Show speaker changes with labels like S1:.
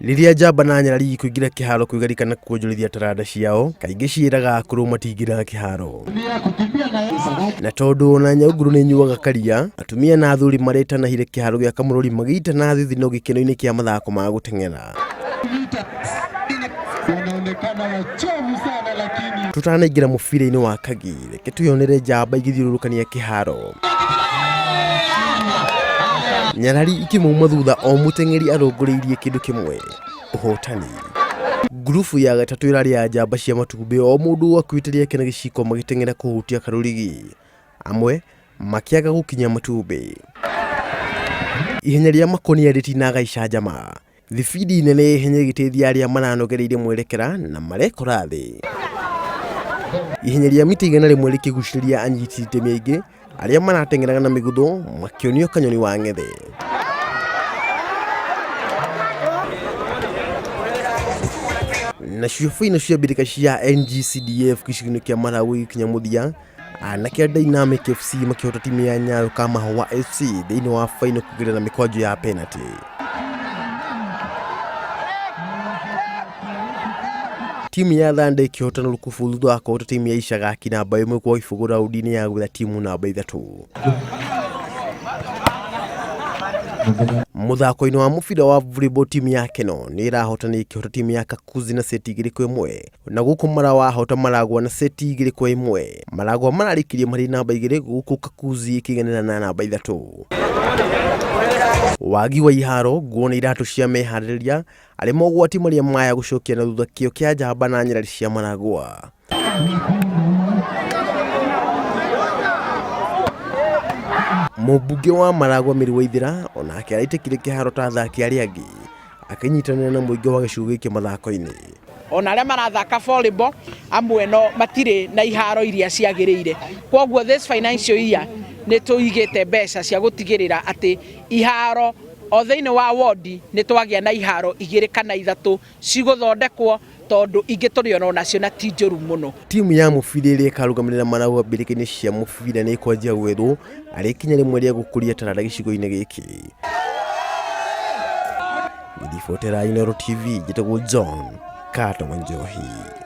S1: Riria njamba na nyarari kuingira Kiharo kwigarikana kuonjorithia taranda ciao, kaingĩ ciĩraga akũrũ matingĩra Kiharo. Na tondu na nyaunguru nĩ nyuaga karia, atumia na athuri maretanahire Kiharo gĩa Kimorori magĩitana thithino gĩkeno-inĩ kĩa mathako ma guteng'era. Tutanaingira mũbira-inĩ wa kagi, reke tuyonere njamba igĩthiũrũrũkania Kiharo. Nyarari ikĩmauma thutha o mũteng'eri arũngũrĩirie kĩndũ kĩmwe: ũhotani. Ngurubu ya gatatũ ĩrarĩ ya njamba cia matumbĩ, o mũndũ akuitĩria kena gĩciko magĩteng'era kũhutia karũrigi, amwe makĩaga gũkinya matumbĩ. Ihenya rĩa makonia rĩtinaga icanjama, thibidi nene ihenya gĩteithia arĩa maranogereire mwerekera na marekora thĩ. Ihenya rĩa mita 100 rĩkĩgucĩrĩria anyiti itemi aingĩ arĩa marateng'eraga na mĩgutho makĩonio kanyoni wa ng'ethe. Nacio faino cia mbirika cia NGCDF gĩcigo-inĩ kĩa Maragua gĩkinya mũthia, anake a Dynamic FC makĩhota timu ya Nyayo Mahenya FC thĩinĩ wa faino kũgerera mĩkwanjo ya penalty. Timu ya Thanda ikĩhotana rukubu thutha wa kũhota timu ya Icagaki na bao 1-0 raũndi-inĩ ya gwetha timu namba 3. Muthako-inĩ wa mũbira wa volleyball timu ya Keno nĩ ĩrahotana ikĩhota timu ya Kakuzi na seti 2-1, na gũkũ Maragua hota Maragua na seti 2-1. Maragua mararĩkirie marĩ namba 2 gũkũ Kakuzi ĩkĩgenera na namba 3. Wagi wa Iharo nguo na iratũ cia meharĩrĩria arĩ mogwati marĩa maya gũcokia na thutha kĩo kĩa njamba na nyarari cia Maragua. Mũmbunge wa Maragua Mĩri Waithĩra onake araitĩkire Kiharo ta athaki arĩa angĩ, akĩnyitanĩra na mũingĩ wa gĩcigo gĩkĩ mathako-inĩ.
S2: Ona arĩa marathaka volleyball amwe no matirĩ na iharo iria ciagĩrĩire. Kwoguo this financial year nĩ tũigĩte mbeca cia gũtigĩrĩra atĩ iharo o thĩinĩ wa wandi nĩ twagĩa na iharo 2 kana 3 cigũthondekwo, tondu ingĩ tũrĩona nacio na ti njũru mũno. Timu ya mũbira ĩrĩa ĩkarũgamĩrĩra Maragua mbĩrĩka-inĩ cia mũbira nĩ ĩkwanjia gwethwo arĩ ikinya rĩmwe rĩa gũkũria taranda gĩcigo-inĩ gĩkĩ. Ngĩribotera Kiharo TV, njĩtagwo John Kato Wanjohi.